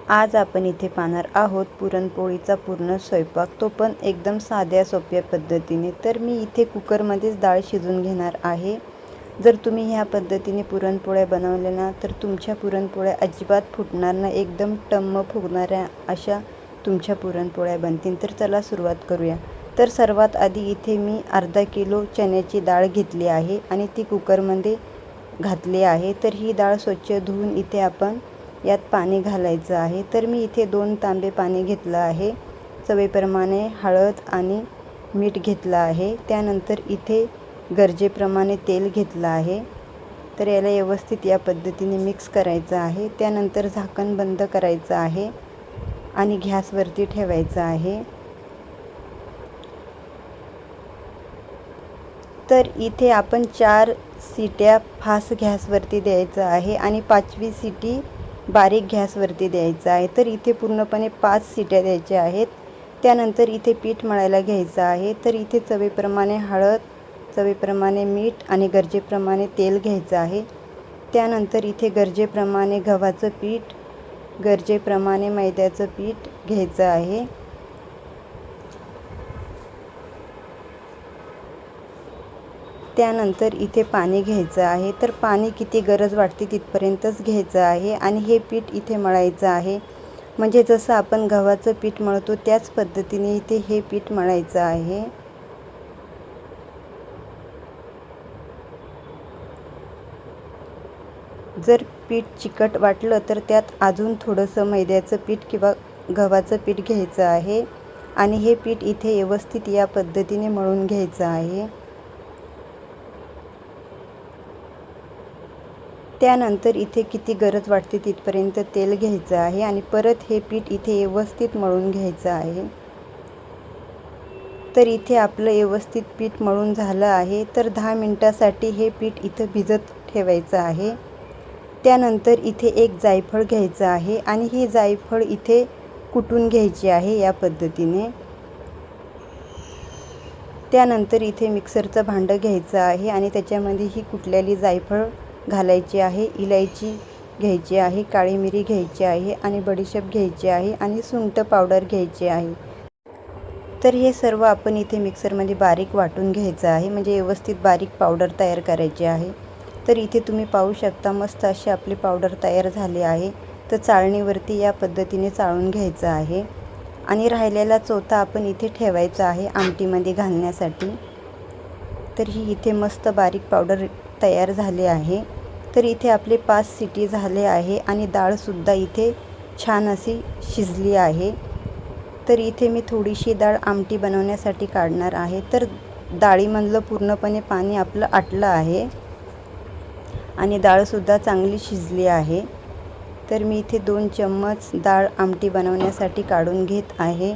आज आपण इथे पाहणार आहोत पुरणपोळीचा पूर्ण स्वयंपाक, तो पण एकदम साध्या सोप्या पद्धतीने। तर मी इथे कुकरमध्येच डाळ शिजवून घेणार आहे। जर तुम्ही ह्या पद्धतीने पुरणपोळ्या बनवल्या ना तर तुमच्या पुरणपोळ्या अजिबात फुटणार नाही, एकदम टम्म फुगणाऱ्या अशा तुमच्या पुरणपोळ्या बनतील। तर चला सुरुवात करूया। तर सर्वात आधी इथे मी अर्धा किलो चण्याची डाळ घेतली आहे आणि ती कुकरमध्ये घातली आहे। तर ही डाळ स्वच्छ धुवून इथे आपण यात पाणी घालायचं आहे। तर मी इथे 2 तांबे पाणी घेतलं आहे। चवीप्रमाणे हळद आणि मीठ घेतलं आहे। त्यानंतर इथे गरजेप्रमाणे तेल घेतलं आहे। तर याला व्यवस्थित या पद्धतीने मिक्स करायचं आहे। त्यानंतर झाकण बंद करायचं आहे आणि गॅसवरती ठेवायचं आहे। तर इथे आपण 4 शिट्या फास्ट गॅसवरती द्यायचं आहे आणि 5वी शिटी बारीक गॅसवरती द्यायचं आहे। तर इथे पूर्णपणे 5 शिट्या द्यायच्या आहेत। त्यानंतर इथे पीठ मळायला घ्यायचं आहे। तर इथे चवीप्रमाणे हळद, चवीप्रमाणे मीठ आणि गरजेप्रमाणे तेल घ्यायचं आहे। त्यानंतर इथे गरजेप्रमाणे गव्हाचं पीठ, गरजेप्रमाणे मैद्याचं पीठ घ्यायचं आहे। त्यानंतर इथे पाणी घ्यायचं आहे। तर पाणी किती गरज वाटते तिथपर्यंतच घ्यायचं आहे आणि हे पीठ इथे मळायचं आहे। म्हणजे जसं आपण गव्हाचं पीठ मळतो त्याच पद्धतीने इथे हे पीठ मळायचं आहे। जर पीठ चिकट वाटलं तर त्यात अजून थोडंसं मैद्याचं पीठ किंवा गव्हाचं पीठ घ्यायचं आहे आणि हे पीठ इथे व्यवस्थित या पद्धतीने मळून घ्यायचं आहे। त्यानंतर इथे किती गरज वाटते तिथपर्यंत तेल घ्यायचं आहे आणि परत हे पीठ इथे व्यवस्थित मळून घ्यायचं आहे। तर इथे आपलं व्यवस्थित पीठ मळून झालं आहे। तर 10 मिनिटासाठी हे पीठ इथं भिजत ठेवायचं आहे। त्यानंतर इथे एक जायफळ घ्यायचं आहे आणि ही जायफळ इथे कुटून घ्यायची आहे या पद्धतीने। त्यानंतर इथे मिक्सरचं भांडं घ्यायचं आहे आणि त्याच्यामध्ये ही कुटलेली जायफळ घालायची आहे, इलायची घ्यायची आहे, काळी मिरी घ्यायची आहे आणि बडीशेप घ्यायची आहे आणि सुंठ पावडर घ्यायची आहे। तर हे सर्व आपण इथे मिक्सरमध्ये बारीक वाटून घ्यायचं आहे, म्हणजे व्यवस्थित बारीक पावडर तयार करायची आहे। तर इथे तुम्ही पाहू शकता मस्त अशी आपली पावडर तयार झाली आहे। तर चाळणीवरती या पद्धतीने चाळून घ्यायचं आहे आणि राहिलेला चोथा आपण इथे ठेवायचा आहे आमटीमध्ये घालण्यासाठी। तर ही इथे मस्त बारीक पावडर तयार झाली आहे। तर इथे आपले 5 शिटी झाले आहे आणि डाळसुद्धा इथे छान अशी शिजली आहे। तर इथे मी थोडीशी डाळ आमटी बनवण्यासाठी काढणार आहे। तर डाळीमधलं पूर्णपणे पाणी आपलं आटलं आहे आणि डाळसुद्धा चांगली शिजली आहे। तर मी इथे 2 चम्मच डाळ आमटी बनवण्यासाठी काढून घेत आहे।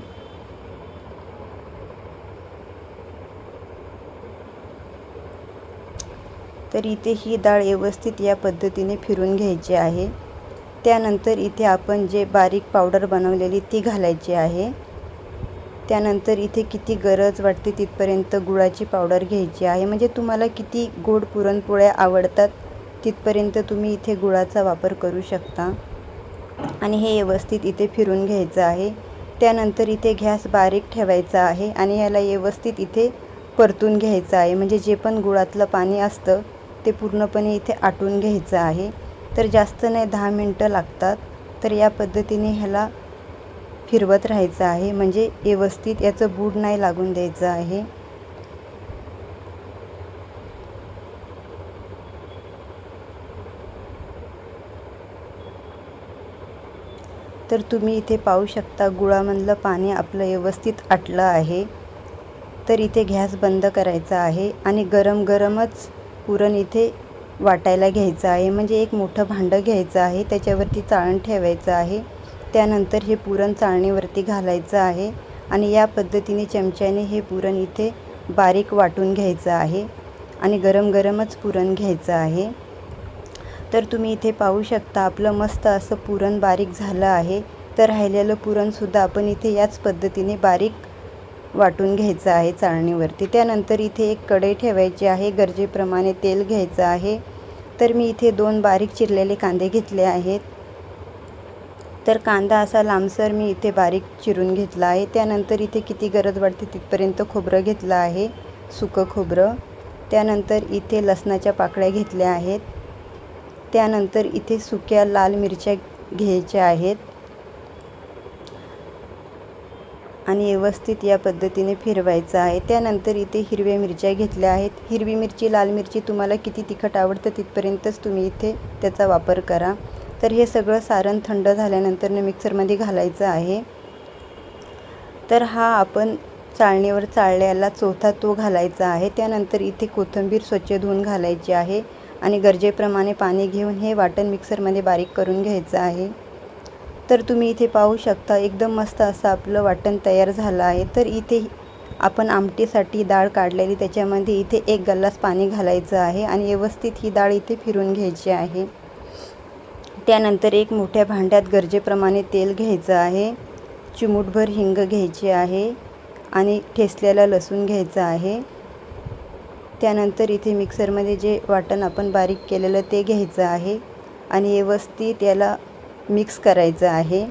तर इथे ही डाळ व्यवस्थित या पद्धतीने फिरून घ्यायची आहे। त्यानंतर इथे आपण जे बारीक पावडर बनवलेली ती घालायची आहे। त्यानंतर इथे किती गरज वाटते तिथपर्यंत गुळाची पावडर घ्यायची आहे, म्हणजे तुम्हाला किती गोड पुरणपोळ्या आवडतात तिथपर्यंत तुम्ही इथे गुळाचा वापर करू शकता आणि हे व्यवस्थित इथे फिरून घ्यायचं आहे। त्यानंतर इथे गॅस बारीक ठेवायचा आहे आणि याला व्यवस्थित इथे परतून घ्यायचं आहे, म्हणजे जे पण गुळातलं पाणी असतं ते पूर्णपणे इथे आटून घ्यायचं आहे। तर जास्त नाही 10 मिनिटं लागतात। तर या पद्धतीने ह्याला फिरवत राहायचं आहे, म्हणजे व्यवस्थित याचं बूड नाही लागून द्यायचं आहे। तर तुम्ही इथे पाहू शकता गुळामधलं पाणी आपलं व्यवस्थित आटलं आहे। तर इथे गॅस बंद करायचा आहे आणि गरम गरमच पुरण इथे वाटायला घ्यायचं आहे, म्हणजे एक मोठं भांडं घ्यायचं आहे, त्याच्यावरती चाळण ठेवायचं आहे। त्यानंतर हे पुरण चाळणीवरती घालायचं आहे आणि या पद्धतीने चमच्याने हे पुरण इथे बारीक वाटून घ्यायचं आहे आणि गरम गरमच पुरण घ्यायचं आहे। तर तुम्ही इथे पाहू शकता आपलं मस्त असं पुरण बारीक झालं आहे। तर राहिलेलं पुरणसुद्धा आपण इथे याच पद्धतीने बारीक वाटून घ्यायचं आहे चाळणीवरती। त्यानंतर इथे एक कढई ठेवायची आहे, गरजेप्रमाणे तेल घ्यायचं आहे। तर मी इथे 2 बारीक चिरलेले कांदे घेतले आहेत। तर कांदा असा लांबसर मी इथे बारीक चिरून घेतला आहे। त्यानंतर इथे किती गरज वाटते तिथपर्यंत खोबरं घेतलं आहे, सुकं खोबरं। त्यानंतर इथे लसणाच्या पाकळ्या घेतल्या आहेत। त्यानंतर इथे सुक्या लाल मिरच्या घ्यायच्या आहेत आणि व्यवस्थित या पद्धतीने फिरवायचं आहे। त्यानंतर इथे हिरव्या मिरच्या घेतल्या आहेत। हिरवी मिरची, लाल मिरची तुम्हाला किती तिखट आवडतं तिथपर्यंतच तुम्ही इथे त्याचा वापर करा। तर हे सगळं सारण थंड झाल्यानंतर मिक्सरमध्ये घालायचं आहे। तर हा आपण चाळणीवर चाळलेला चौथा तो घालायचा आहे। त्यानंतर इथे कोथिंबीर स्वच्छ धुवून घालायची आहे आणि गरजेप्रमाणे पाणी घेऊन हे वाटण मिक्सरमध्ये बारीक करून घ्यायचं आहे। तर तुम्ही इथे पाहू शकता एकदम मस्त असं आपलं वाटण तयार झालं आहे। तर इथे आपण आमटीसाठी डाळ काढलेली त्याच्यामध्ये इथे 1 गल्लास पाणी घालायचं आहे आणि व्यवस्थित ही डाळ इथे फिरून घ्यायची आहे। त्यानंतर एक मोठ्या भांड्यात गरजेप्रमाणे तेल घ्यायचं आहे, चिमूटभर हिंग घ्यायची आहे आणि ठेचलेला लसूण घ्यायचा आहे। त्यानंतर इथे मिक्सरमध्ये जे वाटण आपण बारीक केलेलं ते घ्यायचं आहे आणि व्यवस्थित याला मिक्स करायचं आहे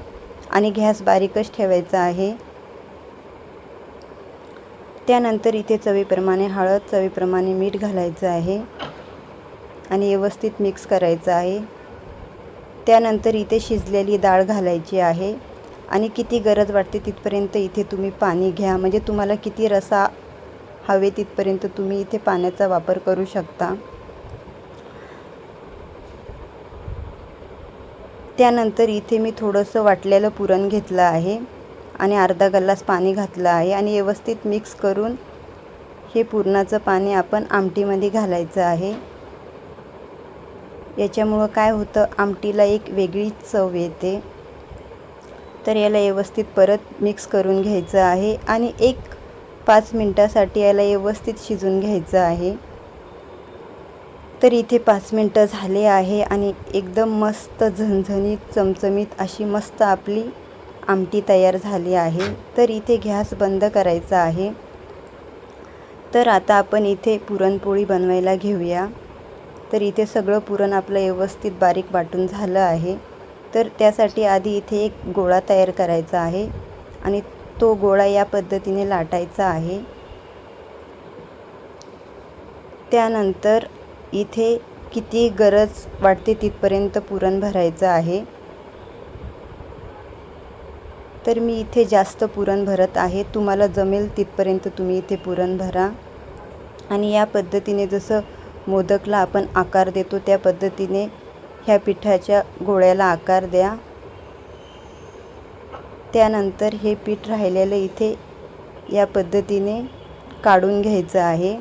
आणि गॅस बारीकच ठेवायचा आहे। त्यानंतर इथे चवीप्रमाणे हळद, चवीप्रमाणे मीठ घालायचं आहे आणि व्यवस्थित मिक्स करायचं आहे। त्यानंतर इथे शिजलेली डाळ घालायची आहे आणि किती गरज वाटते तिथपर्यंत इथे तुम्ही पाणी घ्या, म्हणजे तुम्हाला किती रस्सा हवे तिथपर्यंत तुम्ही इथे पाण्याचा वापर करू शकता। त्यानंतर इथे मी थोडंसं वाटलेलं पुरण घेतलं आहे आणि अर्धा गल्लास पाणी घातलं आहे आणि व्यवस्थित मिक्स करून हे पुरणाचं पाणी आपण आमटीमध्ये घालायचं आहे। याच्यामुळं काय होतं, आमटीला एक वेगळीच चव येते। तर याला व्यवस्थित परत मिक्स करून घ्यायचं आहे आणि 5 मिनिटासाठी याला व्यवस्थित शिजून घ्यायचं आहे। तर इथे 5 मिनिटं झाले आहे आणि एकदम मस्त झणझणीत चमचमीत अशी मस्त आपली आमटी तयार झाली आहे। तर इथे गॅस बंद करायचा आहे। तर आता आपण इथे पुरणपोळी बनवायला घेऊया। तर इथे सगळं पुरण आपलं व्यवस्थित बारीक वाटून झालं आहे। तर त्यासाठी आधी इथे एक गोळा तयार करायचा आहे आणि तो गोळा या पद्धतीने लाटायचा आहे। त्यानंतर इथे किती गरज वाटते तिथपर्यंत पुरण भरायचं आहे। तर मी इथे जास्त पुरण भरत आहे, तुम्हाला जमेल तिथपर्यंत तुम्ही इथे पुरण भरा आणि या पद्धतीने जसं मोदकला आपण आकार देतो त्या पद्धतीने ह्या पिठाच्या गोळ्याला आकार द्या। त्यानंतर हे पीठ राहिलेलं इथे या पद्धतीने काढून घ्यायचं आहे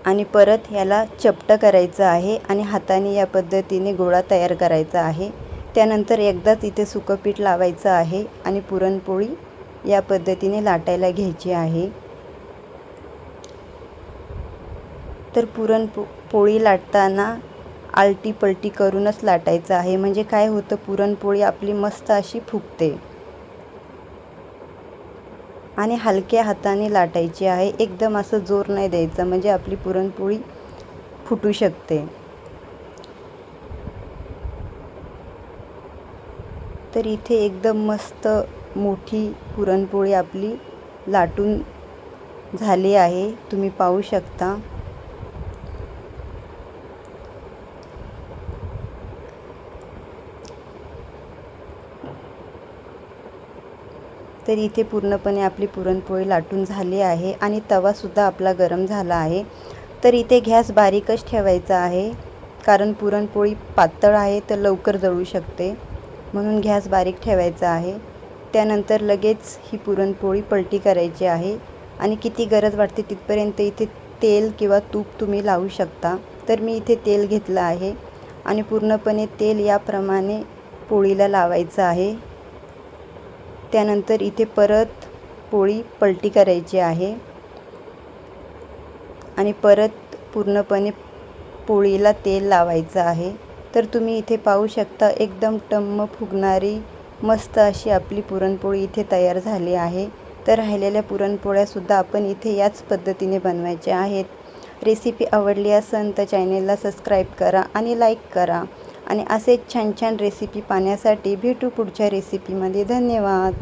आणि परत याला चपटं करायचं आहे आणि हाताने या पद्धतीने गोळा तयार करायचा आहे। त्यानंतर एकदाच इथे सुकं पीठ लावायचं आहे आणि पुरणपोळी या पद्धतीने लाटायला घ्यायची आहे। तर पुरणपोळी लाटताना आलटी पलटी करूनच लाटायचं आहे, म्हणजे काय होतं, पुरणपोळी आपली मस्त अशी फुगते आणि हलक्या हाताने लाटायची आहे, एकदम असं जोर नाही द्यायचा, म्हणजे आपली पुरणपोळी फुटू शकते। तर इथे एकदम मस्त मोठी पुरणपोळी आपली लाटून झाली आहे, तुम्ही पाहू शकता। तर इथे पूर्णपणे आपली पुरणपोळी लाटून झाली आहे आणि तवासुद्धा आपला गरम झाला आहे। तर इथे गॅस बारीकच ठेवायचा आहे, कारण पुरणपोळी पातळ आहे तर लवकर जळू शकते, म्हणून गॅस बारीक ठेवायचा आहे। त्यानंतर लगेच ही पुरणपोळी पलटी करायची आहे आणि किती गरज वाटते तिथपर्यंत इथे तेल किंवा तूप तुम्ही लावू शकता। तर मी इथे तेल घेतलं आहे आणि पूर्णपणे तेल याप्रमाणे पोळीला लावायचं आहे। त्यानंतर इथे परत पोळी पलटी करायची आहे आणि परत पूर्णपणे पोळीला तेल लावायचं आहे। तर तुम्ही इथे पाहू शकता एकदम टम्म फुगणारी मस्त अशी आपली पुरणपोळी इथे तयार झाली आहे। तर राहिलेल्या पुरणपोळ्यासुद्धा आपण इथे याच पद्धतीने बनवायच्या आहेत। रेसिपी आवडली असेल तर चॅनेलला सबस्क्राईब करा आणि लाईक करा आणि असेच छान छान रेसिपी पाहण्यासाठी भेटू पुढच्या रेसिपीमध्ये. धन्यवाद.